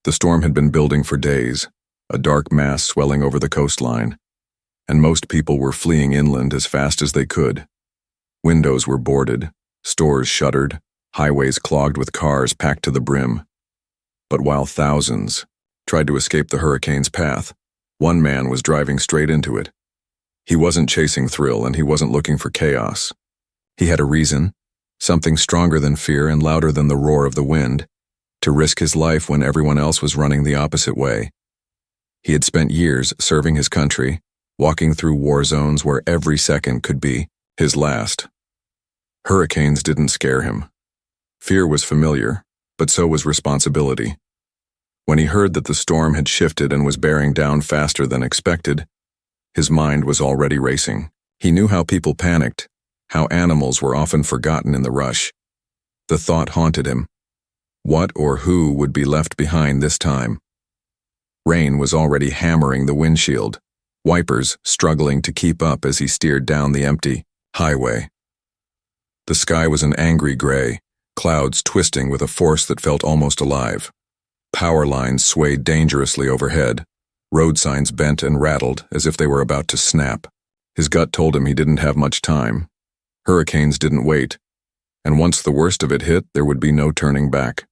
The storm had been building for days, a dark mass swelling over the coastline, and most people were fleeing inland as fast as they could. Windows were boarded, stores shuttered, highways clogged with cars packed to the brim. But while thousands tried to escape the hurricane's path, one man was driving straight into it. He wasn't chasing thrill, and he wasn't looking for chaos. He had a reason, something stronger than fear and louder than the roar of the wind, to risk his life when everyone else was running the opposite way. He had spent years serving his country, walking through war zones where every second could be his last. Hurricanes didn't scare him. Fear was familiar, but so was responsibility. When he heard that the storm had shifted and was bearing down faster than expected, his mind was already racing. He knew how people panicked, how animals were often forgotten in the rush. The thought haunted him. What or who would be left behind this time? Rain was already hammering the windshield, wipers struggling to keep up as he steered down the empty highway. The sky was an angry gray, clouds twisting with a force that felt almost alive. Power lines swayed dangerously overhead. Road signs bent and rattled as if they were about to snap. His gut told him he didn't have much time. Hurricanes didn't wait, and once the worst of it hit, there would be no turning back.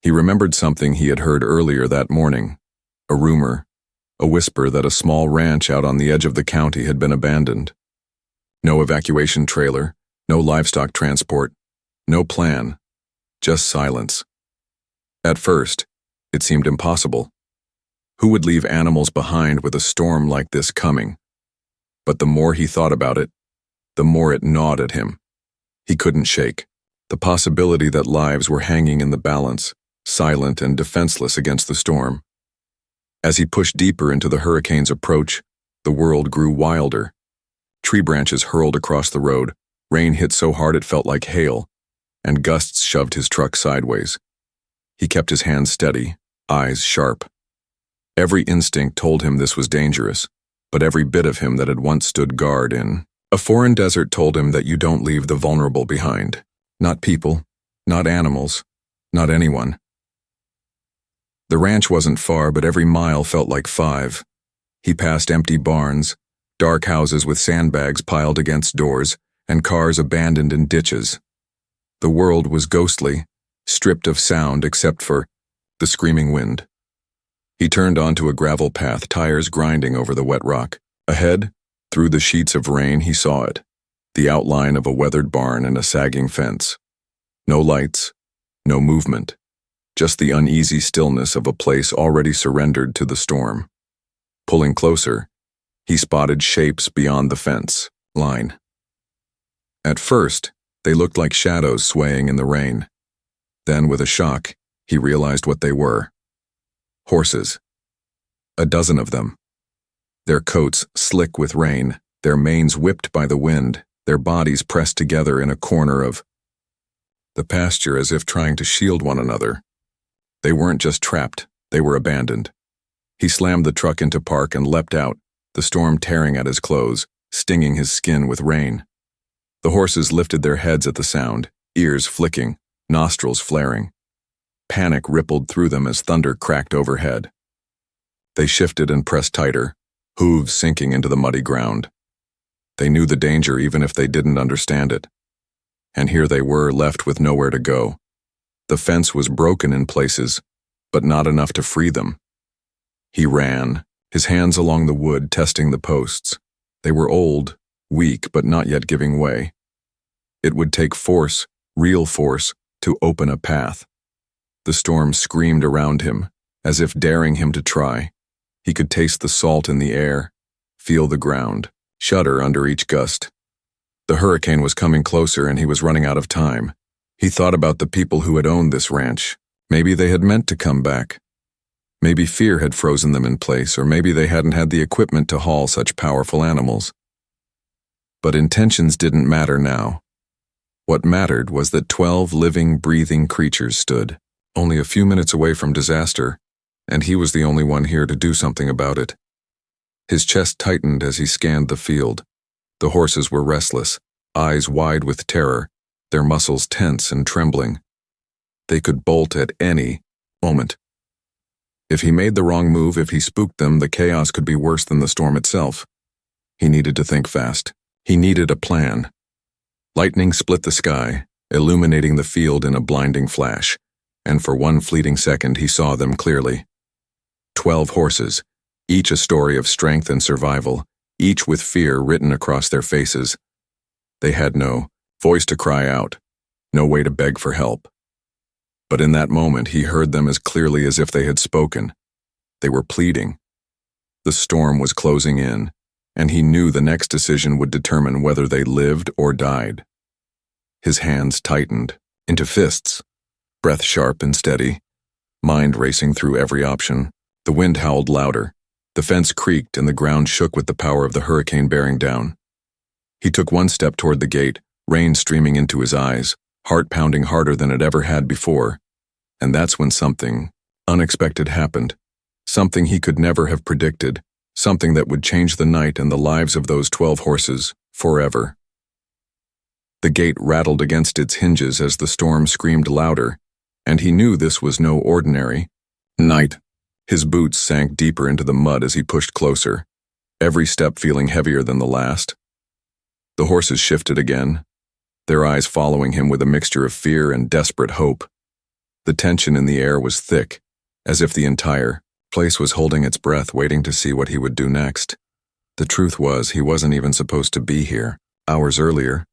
He remembered something he had heard earlier that morning, a rumor, a whisper that a small ranch out on the edge of the county had been abandoned. No evacuation trailer, no livestock transport, no plan, just silence. At first, it seemed impossible. Who would leave animals behind with a storm like this coming? But the more he thought about it, the more it gnawed at him. He couldn't shake the possibility that lives were hanging in the balance, silent and defenseless against the storm. As he pushed deeper into the hurricane's approach, the world grew wilder. Tree branches hurled across the road, rain hit so hard it felt like hail, and gusts shoved his truck sideways. He kept his hands steady, eyes sharp. Every instinct told him this was dangerous, but every bit of him that had once stood guard in a foreign desert told him that you don't leave the vulnerable behind. Not people, not animals, not anyone. The ranch wasn't far, but every mile felt like 5. He passed empty barns, dark houses with sandbags piled against doors, and cars abandoned in ditches. The world was ghostly, stripped of sound except for the screaming wind. He turned onto a gravel path, tires grinding over the wet rock. Ahead, through the sheets of rain, he saw it, the outline of a weathered barn and a sagging fence. No lights, no movement, just the uneasy stillness of a place already surrendered to the storm. Pulling closer, he spotted shapes beyond the fence line. At first, they looked like shadows swaying in the rain. Then, with a shock, he realized what they were. Horses. A dozen of them. Their coats slick with rain, their manes whipped by the wind, their bodies pressed together in a corner of the pasture as if trying to shield one another. They weren't just trapped, they were abandoned. He slammed the truck into park and leapt out, the storm tearing at his clothes, stinging his skin with rain. The horses lifted their heads at the sound, ears flicking, nostrils flaring. Panic rippled through them as thunder cracked overhead. They shifted and pressed tighter, hooves sinking into the muddy ground. They knew the danger even if they didn't understand it. And here they were, left with nowhere to go. The fence was broken in places, but not enough to free them. He ran, his hands along the wood testing the posts. They were old, weak, but not yet giving way. It would take force, real force, to open a path. The storm screamed around him, as if daring him to try. He could taste the salt in the air, feel the ground, shudder under each gust. The hurricane was coming closer and he was running out of time. He thought about the people who had owned this ranch. Maybe they had meant to come back. Maybe fear had frozen them in place, or maybe they hadn't had the equipment to haul such powerful animals. But intentions didn't matter now. What mattered was that 12 living, breathing creatures stood, only a few minutes away from disaster, and he was the only one here to do something about it. His chest tightened as he scanned the field. The horses were restless, eyes wide with terror, their muscles tense and trembling. They could bolt at any moment. If he made the wrong move, if he spooked them, the chaos could be worse than the storm itself. He needed to think fast. He needed a plan. Lightning split the sky, illuminating the field in a blinding flash, and for one fleeting second he saw them clearly. 12 horses, each a story of strength and survival, each with fear written across their faces. They had no voice to cry out, no way to beg for help. But in that moment he heard them as clearly as if they had spoken. They were pleading. The storm was closing in, and he knew the next decision would determine whether they lived or died. His hands tightened into fists, breath sharp and steady, mind racing through every option. The wind howled louder. The fence creaked and the ground shook with the power of the hurricane bearing down. He took one step toward the gate, rain streaming into his eyes, heart pounding harder than it ever had before. And that's when something unexpected happened. Something he could never have predicted. Something that would change the night and the lives of those 12 horses forever. The gate rattled against its hinges as the storm screamed louder, and he knew this was no ordinary night. His boots sank deeper into the mud as he pushed closer, every step feeling heavier than the last. The horses shifted again, their eyes following him with a mixture of fear and desperate hope. The tension in the air was thick, as if the entire place was holding its breath, waiting to see what he would do next. The truth was, he wasn't even supposed to be here. Hours earlier,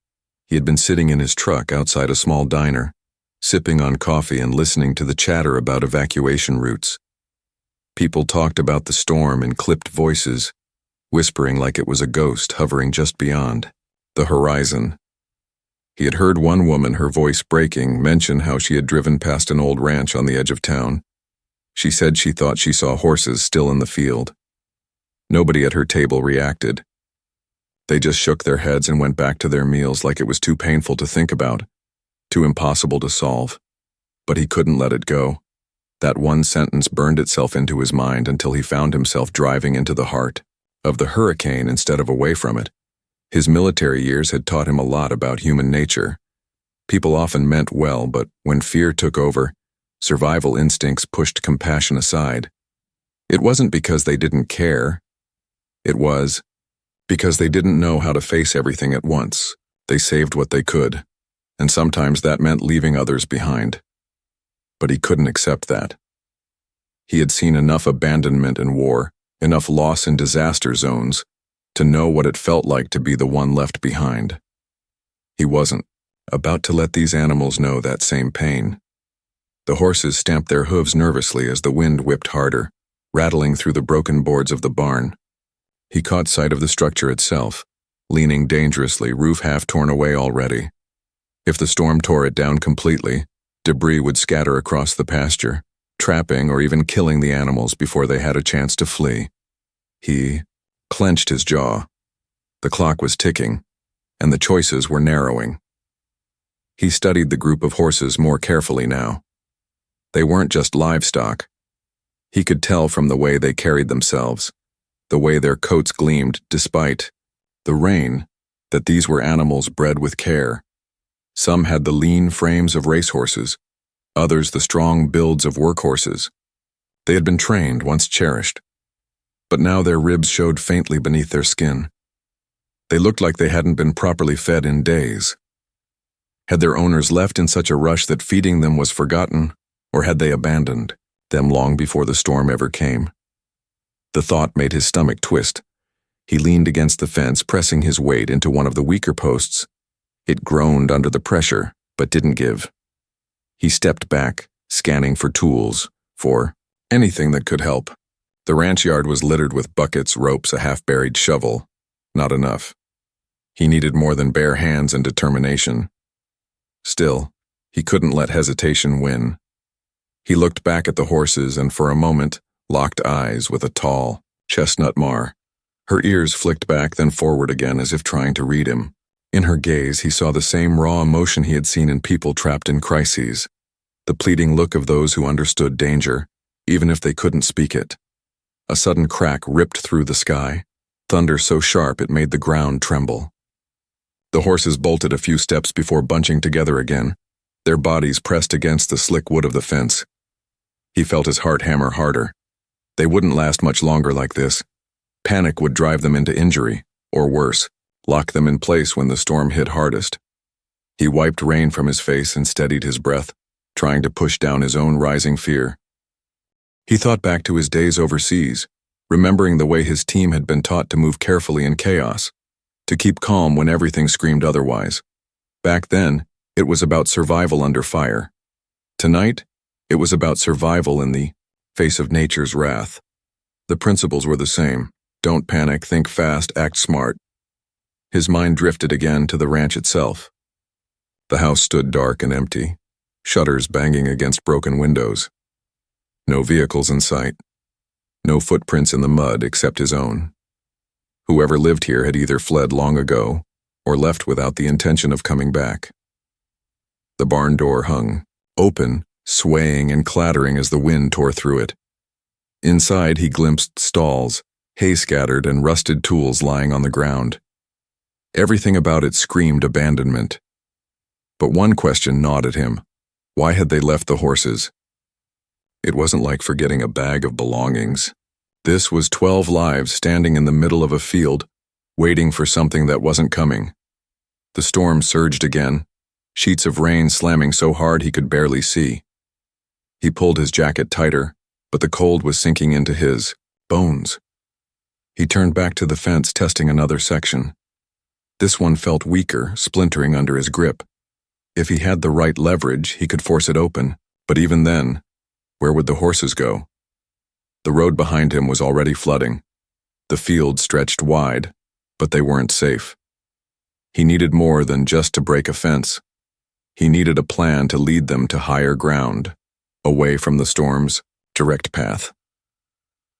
he had been sitting in his truck outside a small diner, sipping on coffee and listening to the chatter about evacuation routes. People talked about the storm in clipped voices, whispering like it was a ghost hovering just beyond the horizon. He had heard one woman, her voice breaking, mention how she had driven past an old ranch on the edge of town. She said she thought she saw horses still in the field. Nobody at her table reacted. They just shook their heads and went back to their meals like it was too painful to think about, too impossible to solve. But he couldn't let it go. That one sentence burned itself into his mind until he found himself driving into the heart of the hurricane instead of away from it. His military years had taught him a lot about human nature. People often meant well, but when fear took over, survival instincts pushed compassion aside. It wasn't because they didn't care. It was because they didn't know how to face everything at once. They saved what they could, and sometimes that meant leaving others behind. But he couldn't accept that. He had seen enough abandonment in war, enough loss in disaster zones, to know what it felt like to be the one left behind. He wasn't about to let these animals know that same pain. The horses stamped their hooves nervously as the wind whipped harder, rattling through the broken boards of the barn. He caught sight of the structure itself, leaning dangerously, roof half torn away already. If the storm tore it down completely, debris would scatter across the pasture, trapping or even killing the animals before they had a chance to flee. He clenched his jaw. The clock was ticking, and the choices were narrowing. He studied the group of horses more carefully now. They weren't just livestock. He could tell from the way they carried themselves, the way their coats gleamed despite the rain, that these were animals bred with care. Some had the lean frames of racehorses, others the strong builds of workhorses. They had been trained, once cherished, but now their ribs showed faintly beneath their skin. They looked like they hadn't been properly fed in days. Had their owners left in such a rush that feeding them was forgotten, or had they abandoned them long before the storm ever came? The thought made his stomach twist. He leaned against the fence, pressing his weight into one of the weaker posts. It groaned under the pressure, but didn't give. He stepped back, scanning for tools, for anything that could help. The ranch yard was littered with buckets, ropes, a half-buried shovel. Not enough. He needed more than bare hands and determination. Still, he couldn't let hesitation win. He looked back at the horses and for a moment locked eyes with a tall, chestnut mare. Her ears flicked back then forward again as if trying to read him. In her gaze he saw the same raw emotion he had seen in people trapped in crises, the pleading look of those who understood danger, even if they couldn't speak it. A sudden crack ripped through the sky, thunder so sharp it made the ground tremble. The horses bolted a few steps before bunching together again, their bodies pressed against the slick wood of the fence. He felt his heart hammer harder. They wouldn't last much longer like this. Panic would drive them into injury, or worse, lock them in place when the storm hit hardest. He wiped rain from his face and steadied his breath, trying to push down his own rising fear. He thought back to his days overseas, remembering the way his team had been taught to move carefully in chaos, to keep calm when everything screamed otherwise. Back then, it was about survival under fire. Tonight, it was about survival in the face of nature's wrath. The principles were the same. Don't panic, think fast, act smart. His mind drifted again to the ranch itself. The house stood dark and empty, shutters banging against broken windows. No vehicles in sight. No footprints in the mud except his own. Whoever lived here had either fled long ago or left without the intention of coming back. The barn door hung, open, swaying and clattering as the wind tore through it. Inside he glimpsed stalls, hay scattered and rusted tools lying on the ground. Everything about it screamed abandonment. But one question gnawed at him. Why had they left the horses? It wasn't like forgetting a bag of belongings. This was 12 lives standing in the middle of a field, waiting for something that wasn't coming. The storm surged again, sheets of rain slamming so hard he could barely see. He pulled his jacket tighter, but the cold was sinking into his bones. He turned back to the fence, testing another section. This one felt weaker, splintering under his grip. If he had the right leverage, he could force it open, but even then, where would the horses go? The road behind him was already flooding. The field stretched wide, but they weren't safe. He needed more than just to break a fence. He needed a plan to lead them to higher ground, away from the storm's direct path.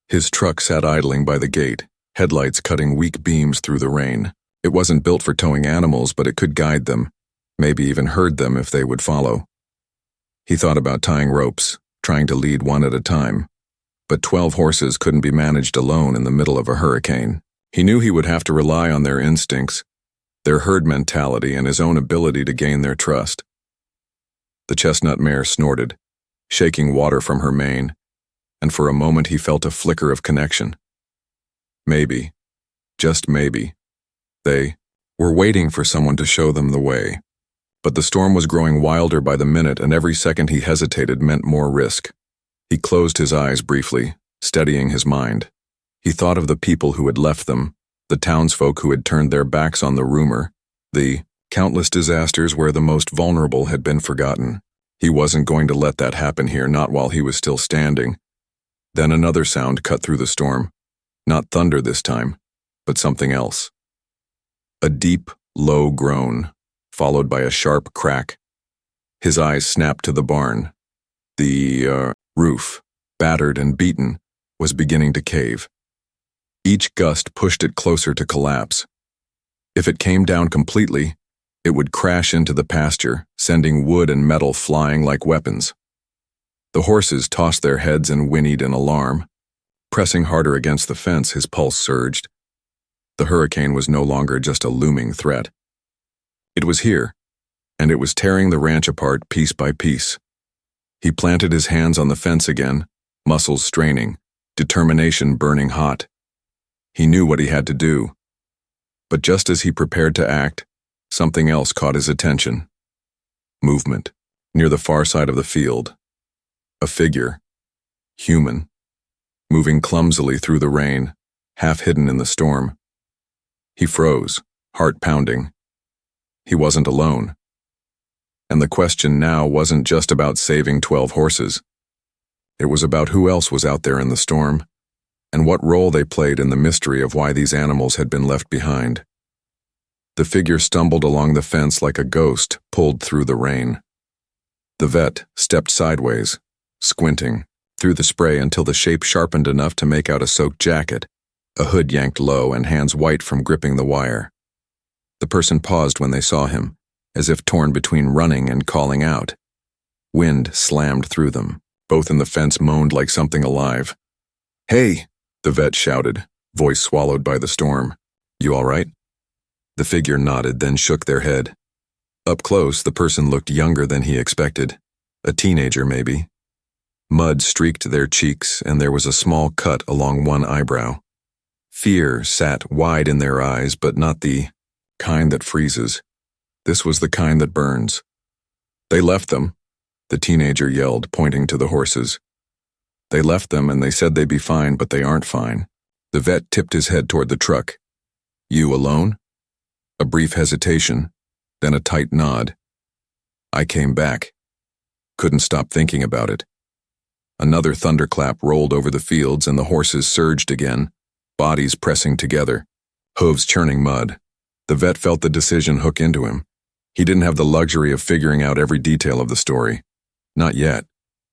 His truck sat idling by the gate, headlights cutting weak beams through the rain. It wasn't built for towing animals, but it could guide them, maybe even herd them if they would follow. He thought about tying ropes, trying to lead one at a time. But 12 horses couldn't be managed alone in the middle of a hurricane. He knew he would have to rely on their instincts, their herd mentality, and his own ability to gain their trust. The chestnut mare snorted, shaking water from her mane, and for a moment he felt a flicker of connection. Maybe, just maybe, they were waiting for someone to show them the way. But the storm was growing wilder by the minute, and every second he hesitated meant more risk. He closed his eyes briefly, steadying his mind. He thought of the people who had left them, the townsfolk who had turned their backs on the rumor, the countless disasters where the most vulnerable had been forgotten. He wasn't going to let that happen here, not while he was still standing. Then another sound cut through the storm. Not thunder this time, but something else. A deep, low groan, followed by a sharp crack. His eyes snapped to the barn. The roof, battered and beaten, was beginning to cave. Each gust pushed it closer to collapse. If it came down completely, it would crash into the pasture, sending wood and metal flying like weapons. The horses tossed their heads and whinnied in alarm. Pressing harder against the fence, his pulse surged. The hurricane was no longer just a looming threat. It was here, and it was tearing the ranch apart piece by piece. He planted his hands on the fence again, muscles straining, determination burning hot. He knew what he had to do. But just as he prepared to act, something else caught his attention. Movement, near the far side of the field. A figure, human, moving clumsily through the rain, half hidden in the storm. He froze, heart pounding. He wasn't alone. And the question now wasn't just about saving 12 horses. It was about who else was out there in the storm, and what role they played in the mystery of why these animals had been left behind. The figure stumbled along the fence like a ghost pulled through the rain. The vet stepped sideways, squinting, through the spray until the shape sharpened enough to make out a soaked jacket, a hood yanked low and hands white from gripping the wire. The person paused when they saw him, as if torn between running and calling out. Wind slammed through them. Both in the fence moaned like something alive. "Hey!" the vet shouted, voice swallowed by the storm. "You all right?" The figure nodded, then shook their head. Up close, the person looked younger than he expected. A teenager, maybe. Mud streaked their cheeks, and there was a small cut along one eyebrow. Fear sat wide in their eyes, but not the kind that freezes. This was the kind that burns. "They left them," the teenager yelled, pointing to the horses. "They left them, and they said they'd be fine, but they aren't fine." The vet tipped his head toward the truck. "You alone?" A brief hesitation, then a tight nod. "I came back." Couldn't stop thinking about it. Another thunderclap rolled over the fields, and the horses surged again, bodies pressing together, hooves churning mud. The vet felt the decision hook into him. He didn't have the luxury of figuring out every detail of the story. Not yet.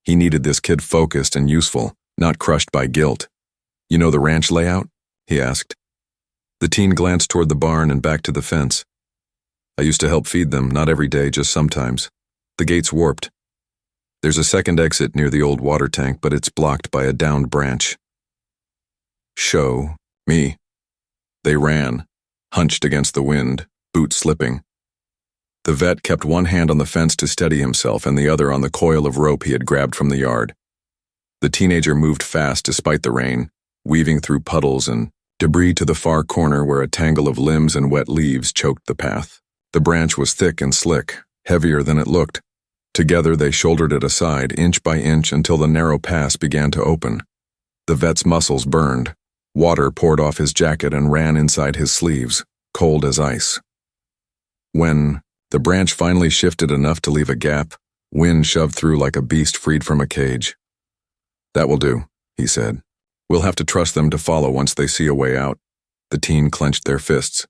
He needed this kid focused and useful, not crushed by guilt. "You know the ranch layout?" he asked. The teen glanced toward the barn and back to the fence. "I used to help feed them, not every day, just sometimes. The gate's warped. There's a second exit near the old water tank, but it's blocked by a downed branch." "Show me." They ran, hunched against the wind, boots slipping. The vet kept one hand on the fence to steady himself and the other on the coil of rope he had grabbed from the yard. The teenager moved fast despite the rain, weaving through puddles and debris to the far corner where a tangle of limbs and wet leaves choked the path. The branch was thick and slick, heavier than it looked. Together they shouldered it aside, inch by inch, until the narrow pass began to open. The vet's muscles burned. Water poured off his jacket and ran inside his sleeves, cold as ice. When the branch finally shifted enough to leave a gap, wind shoved through like a beast freed from a cage. "That will do," he said. "We'll have to trust them to follow once they see a way out." The teen clenched their fists.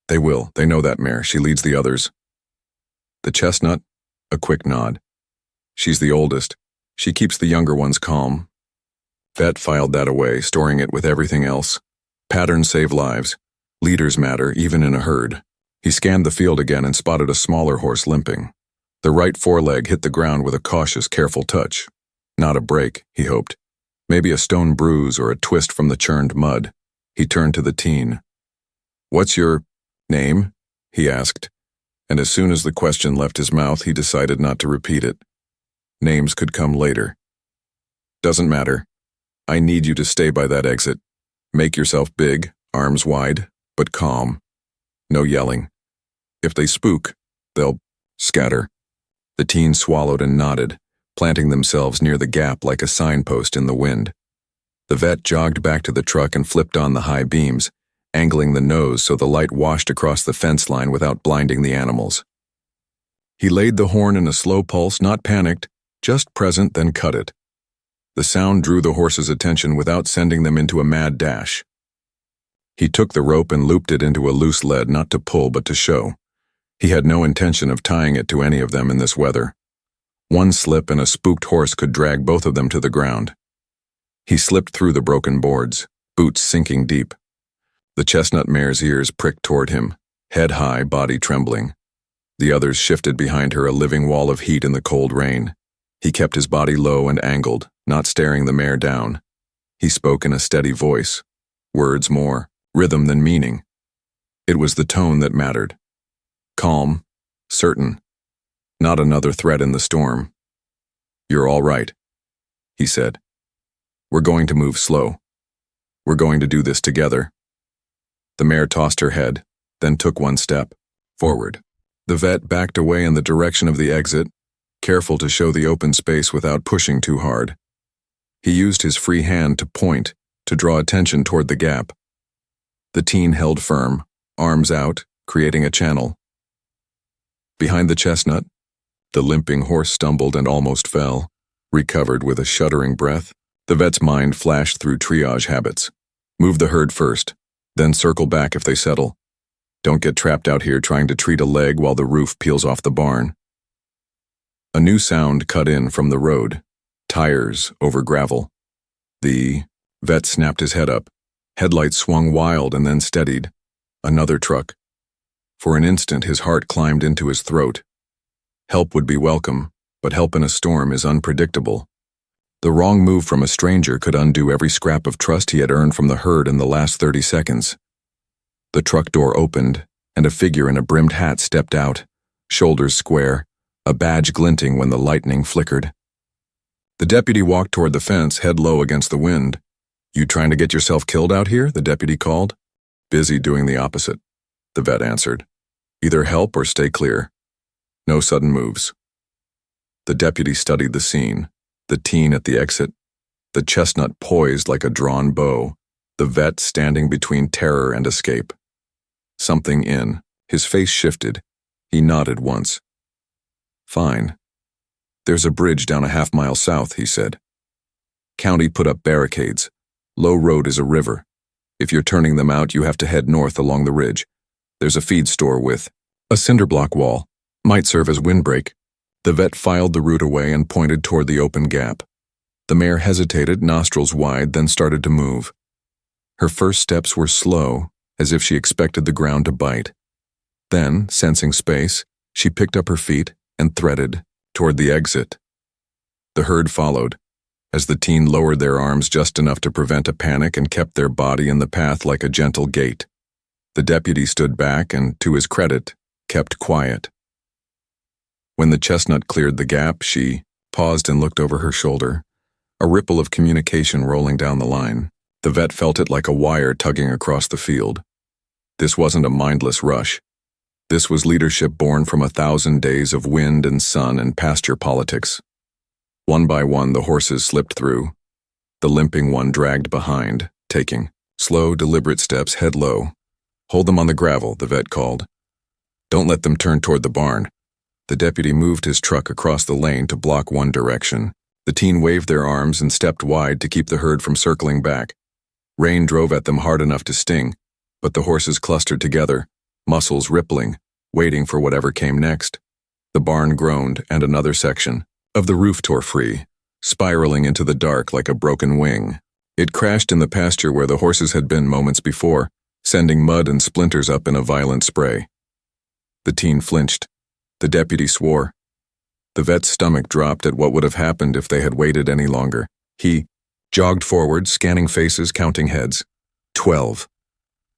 "They will. They know that mare. She leads the others." "The chestnut?" A quick nod. "She's the oldest. She keeps the younger ones calm." Vet filed that away, storing it with everything else. Patterns save lives. Leaders matter, even in a herd. He scanned the field again and spotted a smaller horse limping. The right foreleg hit the ground with a cautious, careful touch. Not a break, he hoped. Maybe a stone bruise or a twist from the churned mud. He turned to the teen. "What's your name?" he asked, and as soon as the question left his mouth, he decided not to repeat it. Names could come later. "Doesn't matter. I need you to stay by that exit. Make yourself big, arms wide, but calm. No yelling. If they spook, they'll scatter." The teen swallowed and nodded, planting themselves near the gap like a signpost in the wind. The vet jogged back to the truck and flipped on the high beams, angling the nose so the light washed across the fence line without blinding the animals. He laid the horn in a slow pulse, not panicked, just present, then cut it. The sound drew the horses' attention without sending them into a mad dash. He took the rope and looped it into a loose lead, not to pull but to show. He had no intention of tying it to any of them in this weather. One slip and a spooked horse could drag both of them to the ground. He slipped through the broken boards, boots sinking deep. The chestnut mare's ears pricked toward him, head high, body trembling. The others shifted behind her, a living wall of heat in the cold rain. He kept his body low and angled, not staring the mare down. He spoke in a steady voice, words more rhythm than meaning. It was the tone that mattered. Calm, certain, not another threat in the storm. "You're all right," he said. "We're going to move slow. We're going to do this together." The mare tossed her head, then took one step forward. The vet backed away in the direction of the exit, careful to show the open space without pushing too hard. He used his free hand to point, to draw attention toward the gap. The teen held firm, arms out, creating a channel. Behind the chestnut, the limping horse stumbled and almost fell, recovered with a shuddering breath. The vet's mind flashed through triage habits. Move the herd first, then circle back if they settle. Don't get trapped out here trying to treat a leg while the roof peels off the barn. A new sound cut in from the road, tires over gravel. The vet snapped his head up. Headlights swung wild and then steadied. Another truck. For an instant, his heart climbed into his throat. Help would be welcome, but help in a storm is unpredictable. The wrong move from a stranger could undo every scrap of trust he had earned from the herd in the last 30 seconds. The truck door opened, and a figure in a brimmed hat stepped out, shoulders square, a badge glinting when the lightning flickered. The deputy walked toward the fence, head low against the wind. "You trying to get yourself killed out here?" the deputy called. "Busy doing the opposite," the vet answered. "Either help or stay clear. No sudden moves." The deputy studied the scene. The teen at the exit, the chestnut poised like a drawn bow, the vet standing between terror and escape. Something in. His face shifted. He nodded once. "Fine. There's a bridge down a half-mile south," he said. "County put up barricades. Low road is a river. If you're turning them out, you have to head north along the ridge. There's a feed store with a cinder block wall. Might serve as windbreak." The vet filed the route away and pointed toward the open gap. The mare hesitated, nostrils wide, then started to move. Her first steps were slow, as if she expected the ground to bite. Then, sensing space, she picked up her feet and threaded toward the exit. The herd followed, as the teen lowered their arms just enough to prevent a panic and kept their body in the path like a gentle gate. The deputy stood back and, to his credit, kept quiet. When the chestnut cleared the gap, she paused and looked over her shoulder, a ripple of communication rolling down the line. The vet felt it like a wire tugging across the field. This wasn't a mindless rush. This was leadership born from 1,000 days of wind and sun and pasture politics. One by one, the horses slipped through. The limping one dragged behind, taking slow, deliberate steps head low. "Hold them on the gravel," the vet called. "Don't let them turn toward the barn." The deputy moved his truck across the lane to block one direction. The teen waved their arms and stepped wide to keep the herd from circling back. Rain drove at them hard enough to sting, but the horses clustered together, muscles rippling, waiting for whatever came next. The barn groaned, and another section of the roof tore free, spiraling into the dark like a broken wing. It crashed in the pasture where the horses had been moments before, sending mud and splinters up in a violent spray. The teen flinched. The deputy swore. The vet's stomach dropped at what would have happened if they had waited any longer. He jogged forward, scanning faces, counting heads. 12.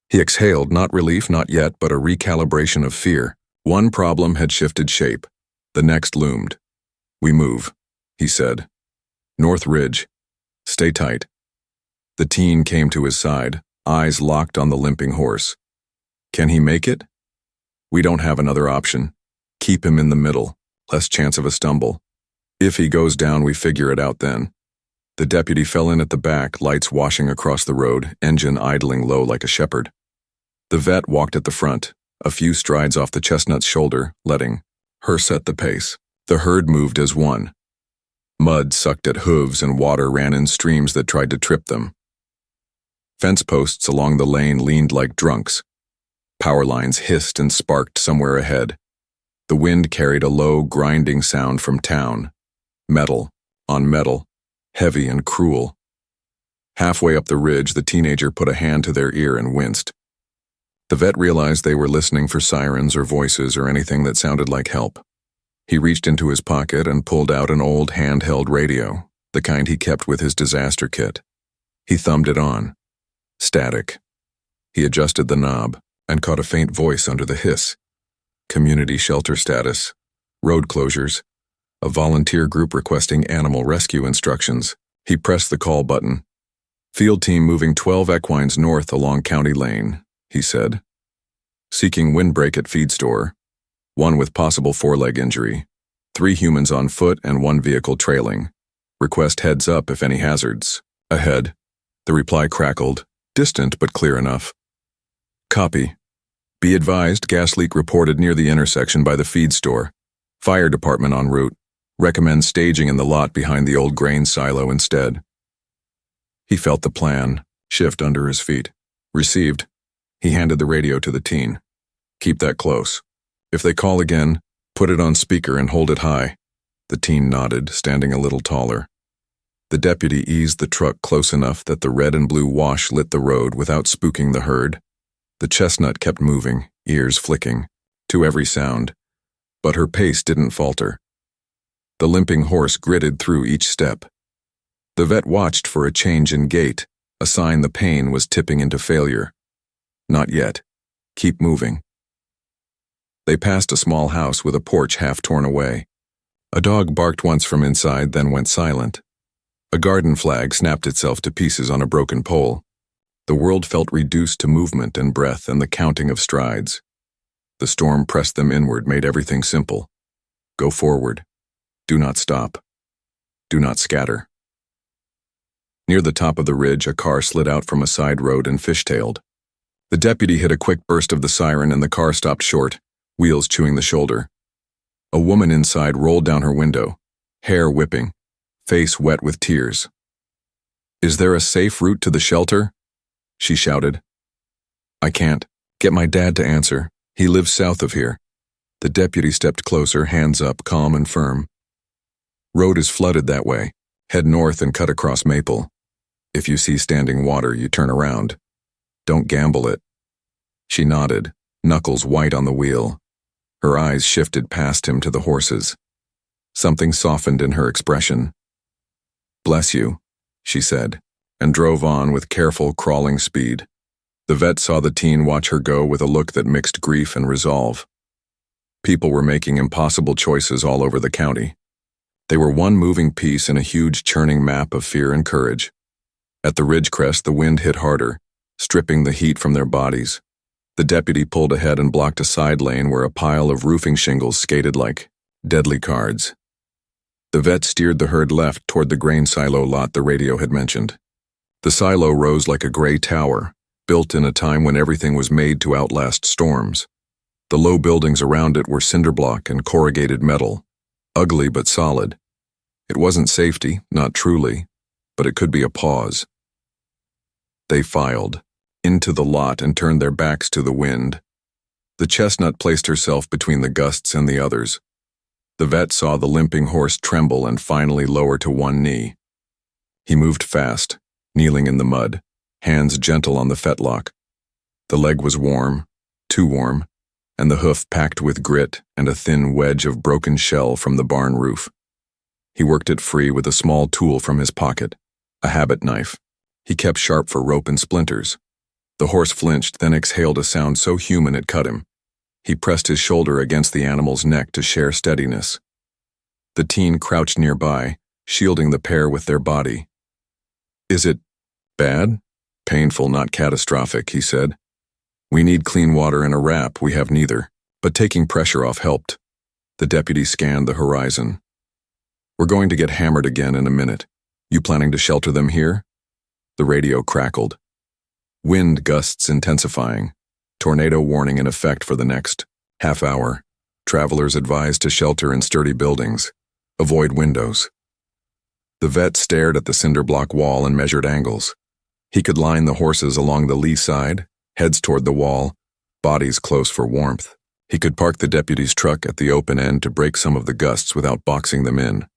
He exhaled, not relief, not yet, but a recalibration of fear. One problem had shifted shape. The next loomed. "We move," he said. "North Ridge. Stay tight." The teen came to his side, eyes locked on the limping horse. "Can he make it?" "We don't have another option. Keep him in the middle, less chance of a stumble. If he goes down, we figure it out then." The deputy fell in at the back, lights washing across the road, engine idling low like a shepherd. The vet walked at the front, a few strides off the chestnut's shoulder, letting her set the pace. The herd moved as one. Mud sucked at hooves and water ran in streams that tried to trip them. Fence posts along the lane leaned like drunks. Power lines hissed and sparked somewhere ahead. The wind carried a low, grinding sound from town. Metal on metal, heavy and cruel. Halfway up the ridge, the teenager put a hand to their ear and winced. The vet realized they were listening for sirens or voices or anything that sounded like help. He reached into his pocket and pulled out an old handheld radio, the kind he kept with his disaster kit. He thumbed it on. Static. He adjusted the knob and caught a faint voice under the hiss. Community shelter status, road closures, a volunteer group requesting animal rescue instructions. He pressed the call button. "Field team moving 12 equines north along County Lane," he said. "Seeking windbreak at feed store. One with possible foreleg injury. 3 humans on foot and 1 vehicle trailing. Request heads up if any hazards. Ahead." The reply crackled, distant but clear enough. "Copy. Be advised, gas leak reported near the intersection by the feed store. Fire department en route. Recommend staging in the lot behind the old grain silo instead." He felt the plan shift under his feet. Received. He handed the radio to the teen. "Keep that close. If they call again, put it on speaker and hold it high." The teen nodded, standing a little taller. The deputy eased the truck close enough that the red and blue wash lit the road without spooking the herd. The chestnut kept moving, ears flicking, to every sound, but her pace didn't falter. The limping horse gritted through each step. The vet watched for a change in gait, a sign the pain was tipping into failure. Not yet. Keep moving. They passed a small house with a porch half torn away. A dog barked once from inside, then went silent, A garden flag snapped itself to pieces on a broken pole. The world felt reduced to movement and breath and the counting of strides. The storm pressed them inward, made everything simple. Go forward. Do not stop. Do not scatter. Near the top of the ridge, a car slid out from a side road and fishtailed. The deputy hit a quick burst of the siren and the car stopped short, wheels chewing the shoulder. A woman inside rolled down her window, hair whipping, face wet with tears. "Is there a safe route to the shelter?" she shouted. "I can't. Get my dad to answer. He lives south of here." The deputy stepped closer, hands up, calm and firm. "Road is flooded that way. Head north and cut across Maple. If you see standing water, you turn around. Don't gamble it." She nodded, knuckles white on the wheel. Her eyes shifted past him to the horses. Something softened in her expression. "Bless you," she said, and drove on with careful, crawling speed. The vet saw the teen watch her go with a look that mixed grief and resolve. People were making impossible choices all over the county. They were one moving piece in a huge churning map of fear and courage. At the ridge crest, the wind hit harder, stripping the heat from their bodies. The deputy pulled ahead and blocked a side lane where a pile of roofing shingles skated like deadly cards. The vet steered the herd left toward the grain silo lot the radio had mentioned. The silo rose like a gray tower, built in a time when everything was made to outlast storms. The low buildings around it were cinderblock and corrugated metal, ugly but solid. It wasn't safety, not truly, but it could be a pause. They filed into the lot and turned their backs to the wind. The chestnut placed herself between the gusts and the others. The vet saw the limping horse tremble and finally lower to one knee. He moved fast, kneeling in the mud, hands gentle on the fetlock. The leg was warm, too warm, and the hoof packed with grit and a thin wedge of broken shell from the barn roof. He worked it free with a small tool from his pocket, a habit knife. He kept sharp for rope and splinters. The horse flinched, then exhaled a sound so human it cut him. He pressed his shoulder against the animal's neck to share steadiness. The teen crouched nearby, shielding the pair with their body. "Is it bad?" "Painful, not catastrophic," he said. "We need clean water and a wrap. We have neither." But taking pressure off helped. The deputy scanned the horizon. "We're going to get hammered again in a minute. You planning to shelter them here?" The radio crackled. Wind gusts intensifying. Tornado warning in effect for the next half hour. Travelers advised to shelter in sturdy buildings. Avoid windows. The vet stared at the cinder block wall and measured angles. He could line the horses along the lee side, heads toward the wall, bodies close for warmth. He could park the deputy's truck at the open end to break some of the gusts without boxing them in.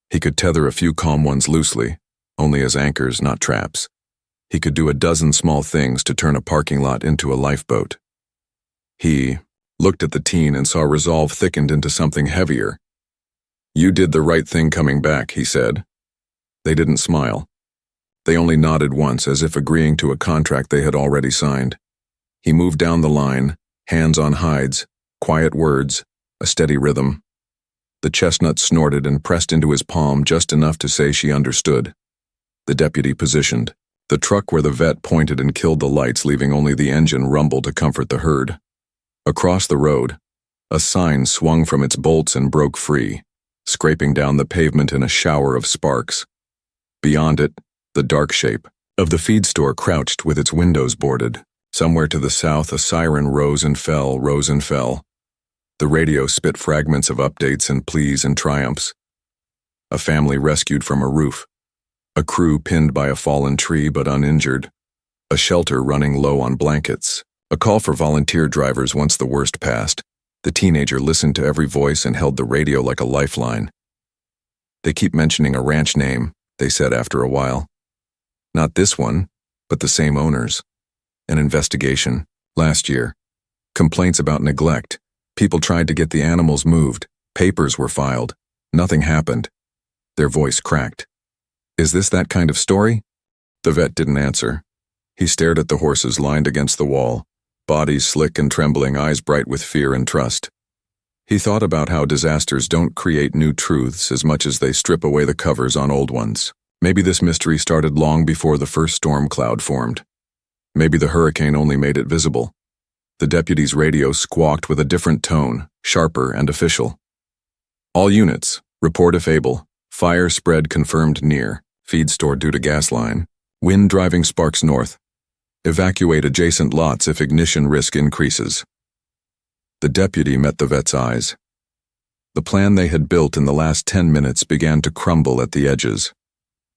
He could tether a few calm ones loosely, only as anchors, not traps. He could do a dozen small things to turn a parking lot into a lifeboat. He looked at the teen and saw resolve thickened into something heavier. "You did the right thing coming back," he said. They didn't smile. They only nodded once, as if agreeing to a contract they had already signed. He moved down the line, hands on hides, quiet words, a steady rhythm. The chestnut snorted and pressed into his palm just enough to say she understood. The deputy positioned. The truck where the vet pointed and killed the lights, leaving only the engine rumble to comfort the herd. Across the road, a sign swung from its bolts and broke free, scraping down the pavement in a shower of sparks. Beyond it, the dark shape of the feed store crouched with its windows boarded. Somewhere to the south, a siren rose and fell, rose and fell. The radio spit fragments of updates and pleas and triumphs. A family rescued from a roof. A crew pinned by a fallen tree but uninjured. A shelter running low on blankets. A call for volunteer drivers once the worst passed. The teenager listened to every voice and held the radio like a lifeline. "They keep mentioning a ranch name," they said after a while. "Not this one, but the same owners. An investigation. Last year. Complaints about neglect. People tried to get the animals moved. Papers were filed. Nothing happened." Their voice cracked. "Is this that kind of story?" The vet didn't answer. He stared at the horses lined against the wall, bodies slick and trembling, eyes bright with fear and trust. He thought about how disasters don't create new truths as much as they strip away the covers on old ones. Maybe this mystery started long before the first storm cloud formed. Maybe the hurricane only made it visible. The deputy's radio squawked with a different tone, sharper and official. All units, report if able. Fire spread confirmed near. Feed store due to gas line. Wind driving sparks north. Evacuate adjacent lots if ignition risk increases. The deputy met the vet's eyes. The plan they had built in the last 10 minutes began to crumble at the edges.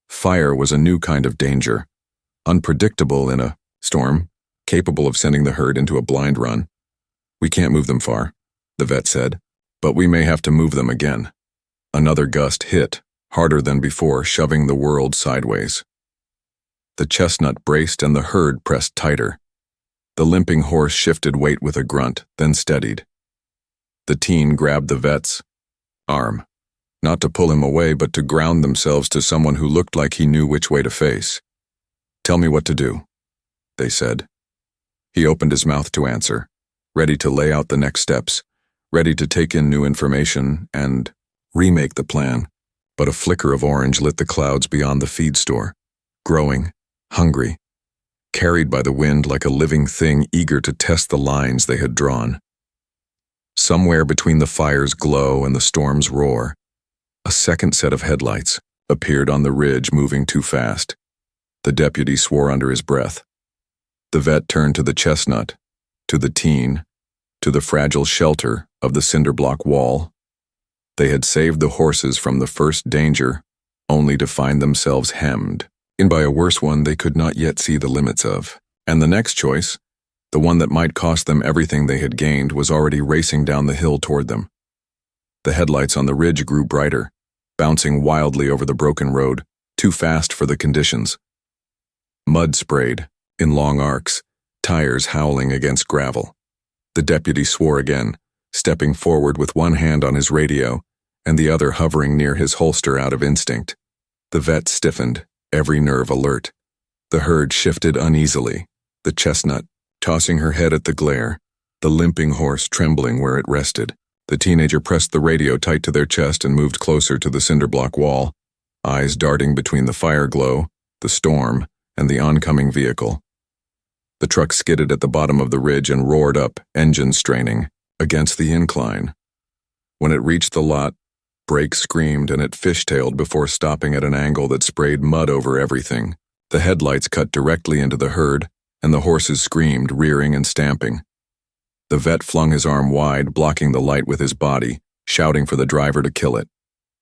Fire was a new kind of danger, unpredictable in a storm, capable of sending the herd into a blind run. We can't move them far, the vet said, but we may have to move them again. Another gust hit, harder than before, shoving the world sideways. The chestnut braced and the herd pressed tighter. The limping horse shifted weight with a grunt, then steadied. The teen grabbed the vet's arm, not to pull him away, but to ground themselves to someone who looked like he knew which way to face. Tell me what to do, they said. He opened his mouth to answer, ready to lay out the next steps, ready to take in new information and remake the plan. But a flicker of orange lit the clouds beyond the feed store, growing, hungry, carried by the wind like a living thing eager to test the lines they had drawn. Somewhere between the fire's glow and the storm's roar, a second set of headlights appeared on the ridge, moving too fast. The deputy swore under his breath. The vet turned to the chestnut, to the teen, to the fragile shelter of the cinder block wall. They had saved the horses from the first danger, only to find themselves hemmed in by a worse one they could not yet see the limits of. And the next choice, the one that might cost them everything they had gained, was already racing down the hill toward them. The headlights on the ridge grew brighter, bouncing wildly over the broken road, too fast for the conditions. Mud sprayed, in long arcs, tires howling against gravel. The deputy swore again, stepping forward with one hand on his radio and the other hovering near his holster out of instinct. The vet stiffened, every nerve alert. The herd shifted uneasily, the chestnut tossing her head at the glare, the limping horse trembling where it rested. The teenager pressed the radio tight to their chest and moved closer to the cinder block wall, eyes darting between the fire glow, the storm, and the oncoming vehicle. The truck skidded at the bottom of the ridge and roared up, engine straining, against the incline. When it reached the lot, brakes screamed and it fishtailed before stopping at an angle that sprayed mud over everything. The headlights cut directly into the herd, and the horses screamed, rearing and stamping. The vet flung his arm wide, blocking the light with his body, shouting for the driver to kill it.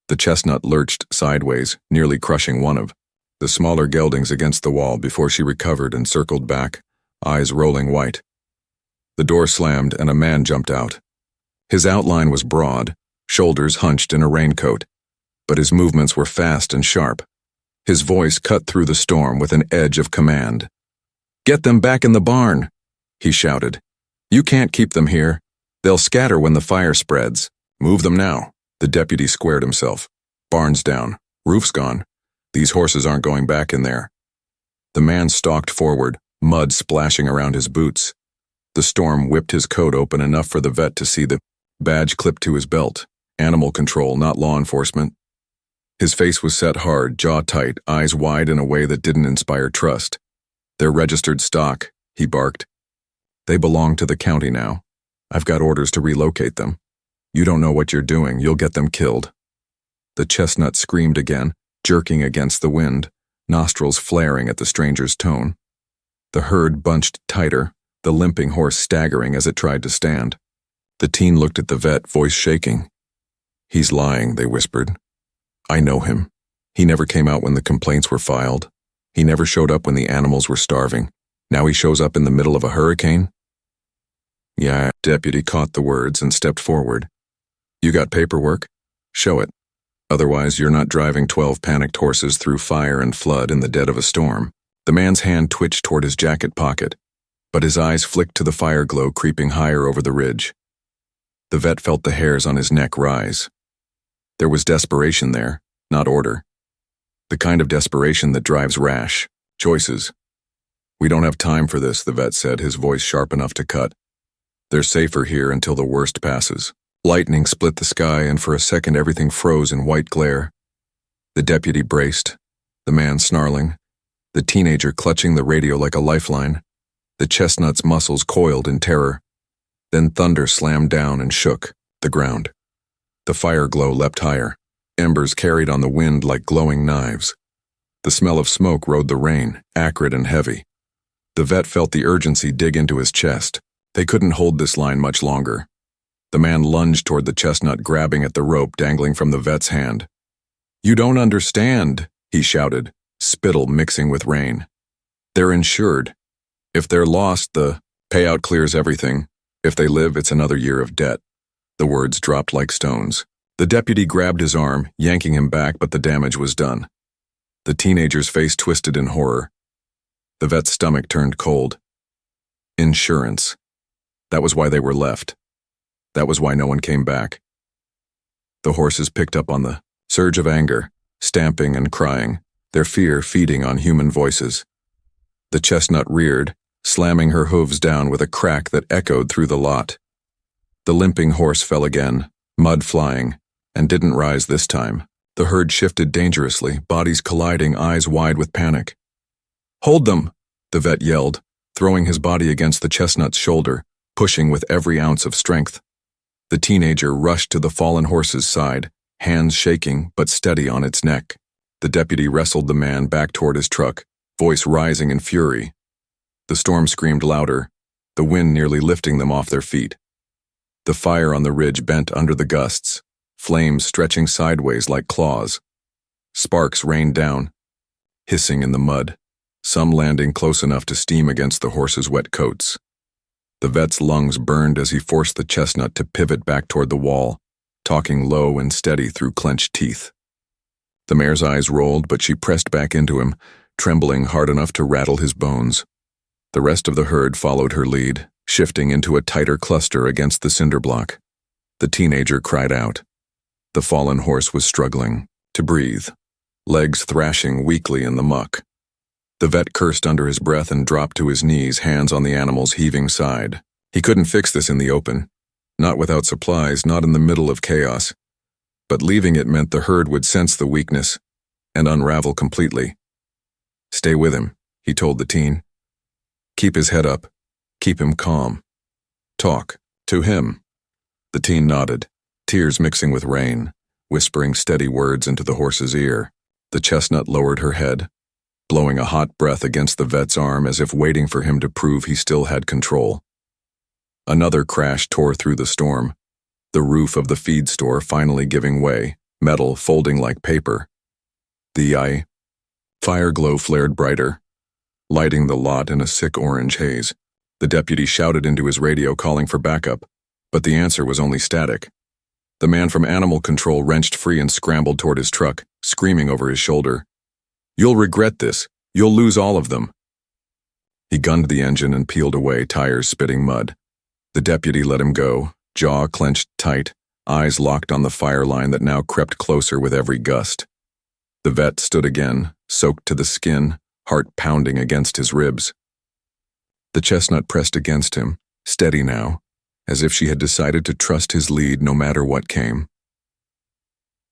The chestnut lurched sideways, nearly crushing one of the smaller geldings against the wall before she recovered and circled back, eyes rolling white. The door slammed and a man jumped out. His outline was broad, shoulders hunched in a raincoat, but his movements were fast and sharp. His voice cut through the storm with an edge of command. "Get them back in the barn," he shouted. "You can't keep them here. They'll scatter when the fire spreads. Move them now." The deputy squared himself. "Barn's down. Roof's gone. These horses aren't going back in there." The man stalked forward, mud splashing around his boots. The storm whipped his coat open enough for the vet to see the badge clipped to his belt. Animal control, not law enforcement. His face was set hard, jaw tight, eyes wide in a way that didn't inspire trust. "They're registered stock," he barked. "They belong to the county now. I've got orders to relocate them. You don't know what you're doing. You'll get them killed." The chestnut screamed again, jerking against the wind, nostrils flaring at the stranger's tone. The herd bunched tighter, the limping horse staggering as it tried to stand. The teen looked at the vet, voice shaking. "He's lying," they whispered. "I know him. He never came out when the complaints were filed. He never showed up when the animals were starving. Now he shows up in the middle of a hurricane?" "Yeah," deputy caught the words and stepped forward. "You got paperwork? Show it. Otherwise, you're not driving 12 panicked horses through fire and flood in the dead of a storm." The man's hand twitched toward his jacket pocket, but his eyes flicked to the fire glow creeping higher over the ridge. The vet felt the hairs on his neck rise. There was desperation there, not order. The kind of desperation that drives rash choices. "We don't have time for this," the vet said, his voice sharp enough to cut. "They're safer here until the worst passes." Lightning split the sky, and for a second everything froze in white glare. The deputy braced, the man snarling, the teenager clutching the radio like a lifeline. The chestnut's muscles coiled in terror. Then thunder slammed down and shook the ground. The fire glow leapt higher, embers carried on the wind like glowing knives. The smell of smoke rode the rain, acrid and heavy. The vet felt the urgency dig into his chest. They couldn't hold this line much longer. The man lunged toward the chestnut, grabbing at the rope dangling from the vet's hand. "You don't understand," he shouted, spittle mixing with rain. "They're insured. If they're lost, the payout clears everything. If they live, it's another year of debt." The words dropped like stones. The deputy grabbed his arm, yanking him back, but the damage was done. The teenager's face twisted in horror. The vet's stomach turned cold. Insurance. That was why they were left. That was why no one came back. The horses picked up on the surge of anger, stamping and crying, their fear feeding on human voices. The chestnut reared, slamming her hooves down with a crack that echoed through the lot. The limping horse fell again, mud flying, and didn't rise this time. The herd shifted dangerously, bodies colliding, eyes wide with panic. "Hold them!" the vet yelled, throwing his body against the chestnut's shoulder, pushing with every ounce of strength. The teenager rushed to the fallen horse's side, hands shaking but steady on its neck. The deputy wrestled the man back toward his truck, voice rising in fury. The storm screamed louder, the wind nearly lifting them off their feet. The fire on the ridge bent under the gusts, flames stretching sideways like claws. Sparks rained down, hissing in the mud, some landing close enough to steam against the horses' wet coats. The vet's lungs burned as he forced the chestnut to pivot back toward the wall, talking low and steady through clenched teeth. The mare's eyes rolled, but she pressed back into him, trembling hard enough to rattle his bones. The rest of the herd followed her lead, shifting into a tighter cluster against the cinder block. The teenager cried out. The fallen horse was struggling to breathe, legs thrashing weakly in the muck. The vet cursed under his breath and dropped to his knees, hands on the animal's heaving side. He couldn't fix this in the open, not without supplies, not in the middle of chaos. But leaving it meant the herd would sense the weakness and unravel completely. "Stay with him," he told the teen. "Keep his head up. Keep him calm. Talk to him." The teen nodded, tears mixing with rain, whispering steady words into the horse's ear. The chestnut lowered her head, blowing a hot breath against the vet's arm as if waiting for him to prove he still had control. Another crash tore through the storm, the roof of the feed store finally giving way, metal folding like paper. The fire glow flared brighter, lighting the lot in a sick orange haze. The deputy shouted into his radio calling for backup, but the answer was only static. The man from animal control wrenched free and scrambled toward his truck, screaming over his shoulder, "You'll regret this. You'll lose all of them." He gunned the engine and peeled away, tires spitting mud. The deputy let him go, jaw clenched tight, eyes locked on the fire line that now crept closer with every gust. The vet stood again, soaked to the skin, heart pounding against his ribs. The chestnut pressed against him, steady now, as if she had decided to trust his lead no matter what came.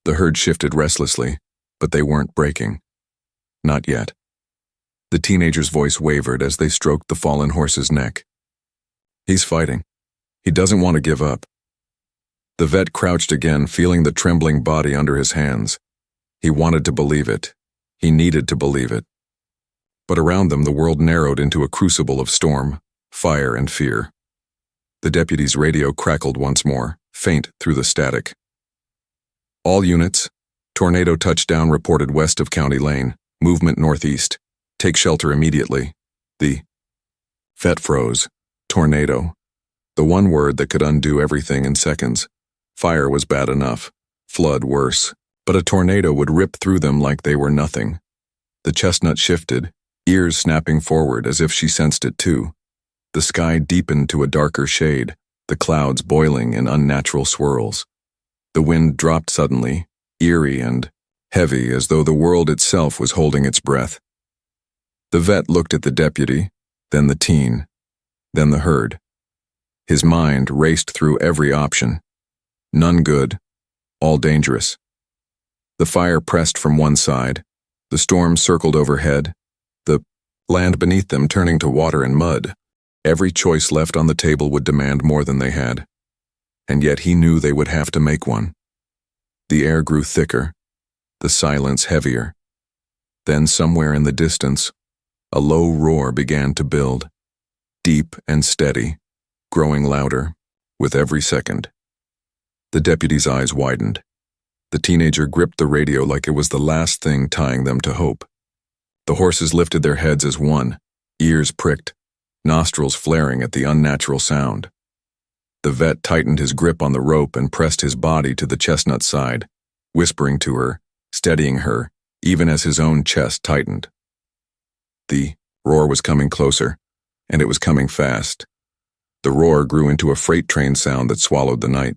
The herd shifted restlessly, but they weren't breaking. Not yet. The teenager's voice wavered as they stroked the fallen horse's neck. "He's fighting. He doesn't want to give up." The vet crouched again, feeling the trembling body under his hands. He wanted to believe it. He needed to believe it. But around them the world narrowed into a crucible of storm, fire, and fear. The deputy's radio crackled once more, faint through the static. "All units, tornado touchdown reported west of County Lane. Movement northeast. Take shelter immediately." The vet froze. Tornado. The one word that could undo everything in seconds. Fire was bad enough. Flood worse. But a tornado would rip through them like they were nothing. The chestnut shifted, ears snapping forward as if she sensed it too. The sky deepened to a darker shade, the clouds boiling in unnatural swirls. The wind dropped suddenly, eerie and heavy as though the world itself was holding its breath. The vet looked at the deputy, then the teen, then the herd. His mind raced through every option. None good, all dangerous. The fire pressed from one side, The storm circled overhead, the land beneath them turning to water and mud. Every choice left on the table would demand more than they had, and yet he knew they would have to make one. The air grew thicker, the silence heavier. Then somewhere in the distance, a low roar began to build, deep and steady, growing louder with every second. The deputy's eyes widened. The teenager gripped the radio like it was the last thing tying them to hope. The horses lifted their heads as one, ears pricked, nostrils flaring at the unnatural sound. The vet tightened his grip on the rope and pressed his body to the chestnut's side, whispering to her, steadying her, even as his own chest tightened. The roar was coming closer, and it was coming fast. The roar grew into a freight train sound that swallowed the night.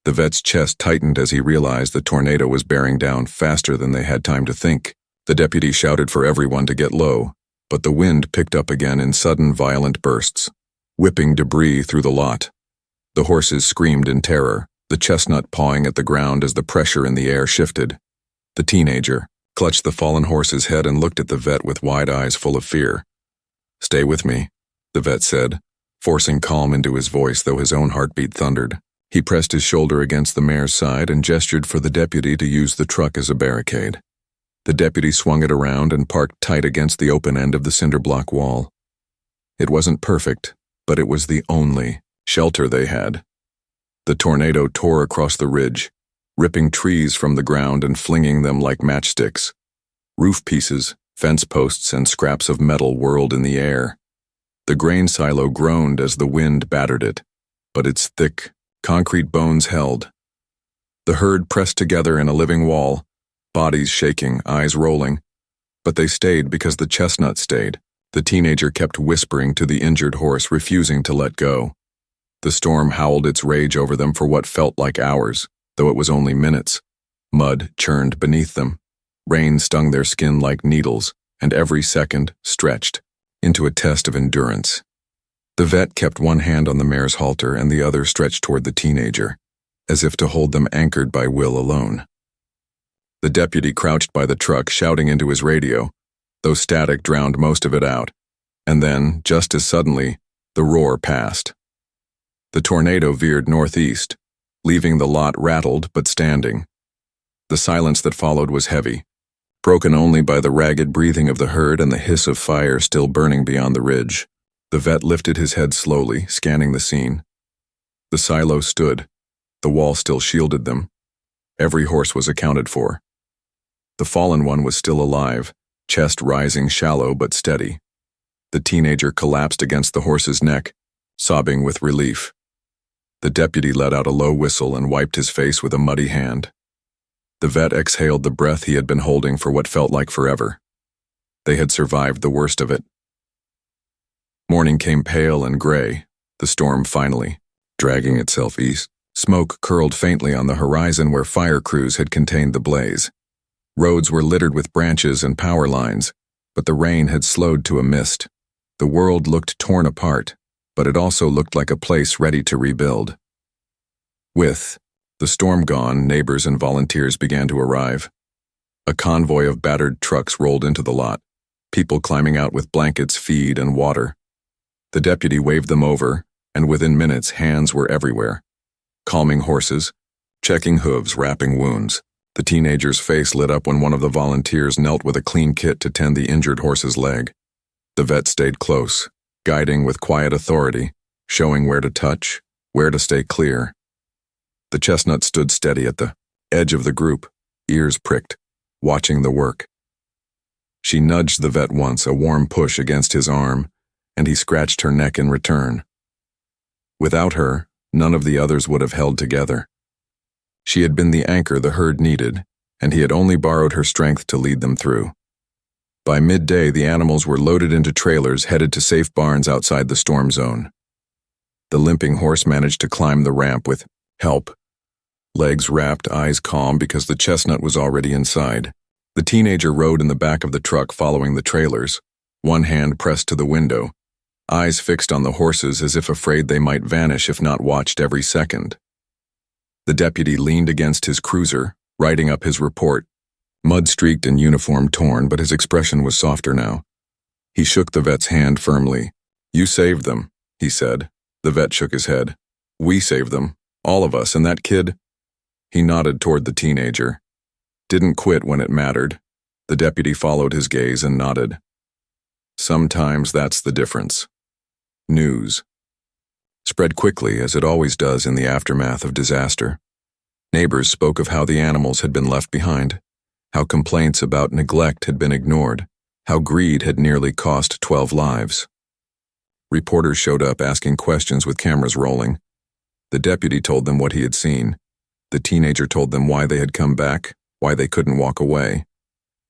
The vet's chest tightened as he realized the tornado was bearing down faster than they had time to think. The deputy shouted for everyone to get low, but the wind picked up again in sudden violent bursts, whipping debris through the lot. The horses screamed in terror, the chestnut pawing at the ground as the pressure in the air shifted. The teenager clutched the fallen horse's head and looked at the vet with wide eyes full of fear. "Stay with me," the vet said, forcing calm into his voice though his own heartbeat thundered. He pressed his shoulder against the mare's side and gestured for the deputy to use the truck as a barricade. The deputy swung it around and parked tight against the open end of the cinder block wall. It wasn't perfect, but it was the only shelter they had. The tornado tore across the ridge, ripping trees from the ground and flinging them like matchsticks. Roof pieces, fence posts, and scraps of metal whirled in the air. The grain silo groaned as the wind battered it, but its thick, concrete bones held. The herd pressed together in a living wall, bodies shaking, eyes rolling. But they stayed because the chestnut stayed. The teenager kept whispering to the injured horse, refusing to let go. The storm howled its rage over them for what felt like hours, though it was only minutes. Mud churned beneath them. Rain stung their skin like needles, and every second stretched into a test of endurance. The vet kept one hand on the mare's halter and the other stretched toward the teenager, as if to hold them anchored by will alone. The deputy crouched by the truck, shouting into his radio, though static drowned most of it out, and then, just as suddenly, the roar passed. The tornado veered northeast, leaving the lot rattled but standing. The silence that followed was heavy, broken only by the ragged breathing of the herd and the hiss of fire still burning beyond the ridge. The vet lifted his head slowly, scanning the scene. The silo stood. The wall still shielded them. Every horse was accounted for. The fallen one was still alive, chest rising shallow but steady. The teenager collapsed against the horse's neck, sobbing with relief. The deputy let out a low whistle and wiped his face with a muddy hand. The vet exhaled the breath he had been holding for what felt like forever. They had survived the worst of it. Morning came pale and gray, the storm finally dragging itself east. Smoke curled faintly on the horizon where fire crews had contained the blaze. Roads were littered with branches and power lines, but the rain had slowed to a mist. The world looked torn apart, but it also looked like a place ready to rebuild. With the storm gone, neighbors and volunteers began to arrive. A convoy of battered trucks rolled into the lot, people climbing out with blankets, feed, and water. The deputy waved them over, and within minutes hands were everywhere. Calming horses, checking hooves, wrapping wounds. The teenager's face lit up when one of the volunteers knelt with a clean kit to tend the injured horse's leg. The vet stayed close, guiding with quiet authority, showing where to touch, where to stay clear. The chestnut stood steady at the edge of the group, ears pricked, watching the work. She nudged the vet once, a warm push against his arm, and he scratched her neck in return. Without her, none of the others would have held together. She had been the anchor the herd needed, and he had only borrowed her strength to lead them through. By midday, the animals were loaded into trailers headed to safe barns outside the storm zone. The limping horse managed to climb the ramp with help, legs wrapped, eyes calm because the chestnut was already inside. The teenager rode in the back of the truck following the trailers, one hand pressed to the window, eyes fixed on the horses as if afraid they might vanish if not watched every second. The deputy leaned against his cruiser, writing up his report, Mud-streaked and uniform torn, but his expression was softer now. He shook the vet's hand firmly. "You saved them," he said. The vet shook his head. "We saved them. All of us, and that kid?" He nodded toward the teenager. "Didn't quit when it mattered." The deputy followed his gaze and nodded. Sometimes that's the difference. News spread quickly, as it always does in the aftermath of disaster. Neighbors spoke of how the animals had been left behind, how complaints about neglect had been ignored, how greed had nearly cost 12 lives. Reporters showed up asking questions with cameras rolling. The deputy told them what he had seen. The teenager told them why they had come back, why they couldn't walk away.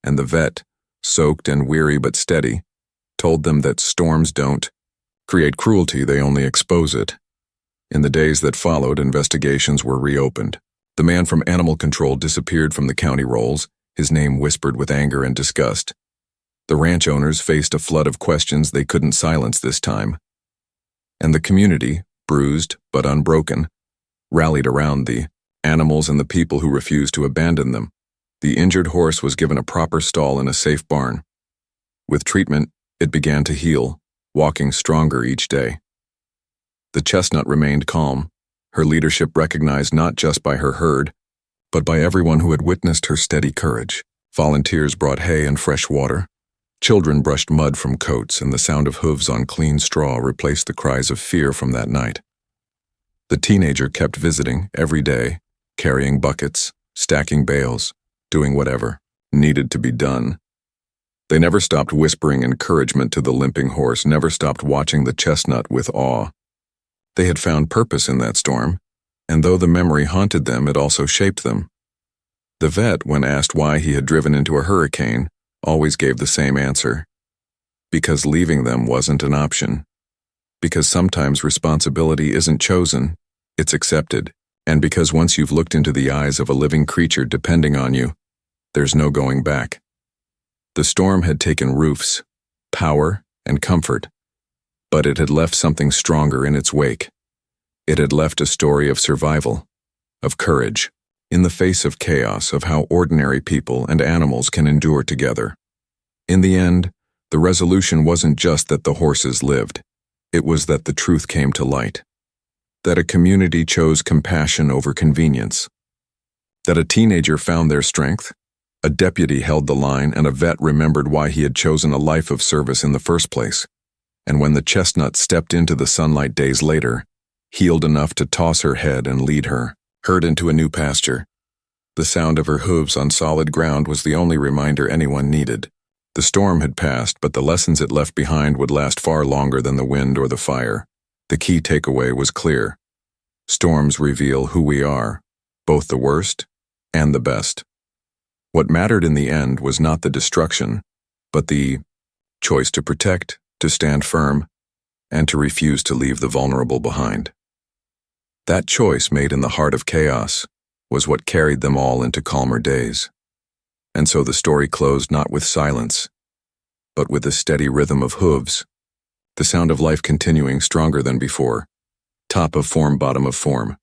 And the vet, soaked and weary but steady, told them that storms don't create cruelty, they only expose it. In the days that followed, investigations were reopened. The man from animal control disappeared from the county rolls, his name whispered with anger and disgust. The ranch owners faced a flood of questions they couldn't silence this time. And the community, bruised but unbroken, rallied around the animals and the people who refused to abandon them. The injured horse was given a proper stall in a safe barn. With treatment, it began to heal, walking stronger each day. The chestnut remained calm, her leadership recognized not just by her herd, but by everyone who had witnessed her steady courage. Volunteers brought hay and fresh water. Children brushed mud from coats, and the sound of hooves on clean straw replaced the cries of fear from that night. The teenager kept visiting every day, carrying buckets, stacking bales, doing whatever needed to be done. They never stopped whispering encouragement to the limping horse, never stopped watching the chestnut with awe. They had found purpose in that storm, and though the memory haunted them, it also shaped them. The vet, when asked why he had driven into a hurricane, always gave the same answer. Because leaving them wasn't an option. Because sometimes responsibility isn't chosen, it's accepted. And because once you've looked into the eyes of a living creature depending on you, there's no going back. The storm had taken roofs, power, and comfort, but it had left something stronger in its wake. It had left a story of survival, of courage, in the face of chaos, of how ordinary people and animals can endure together. In the end, the resolution wasn't just that the horses lived, it was that the truth came to light. That a community chose compassion over convenience. That a teenager found their strength, a deputy held the line, and a vet remembered why he had chosen a life of service in the first place. And when the chestnut stepped into the sunlight days later, healed enough to toss her head and lead her herd into a new pasture, the sound of her hooves on solid ground was the only reminder anyone needed. The storm had passed, but the lessons it left behind would last far longer than the wind or the fire. The key takeaway was clear. Storms reveal who we are, both the worst and the best. What mattered in the end was not the destruction, but the choice to protect, to stand firm, and to refuse to leave the vulnerable behind. That choice, made in the heart of chaos, was what carried them all into calmer days. And so the story closed not with silence, but with a steady rhythm of hooves, the sound of life continuing stronger than before, top of form, bottom of form.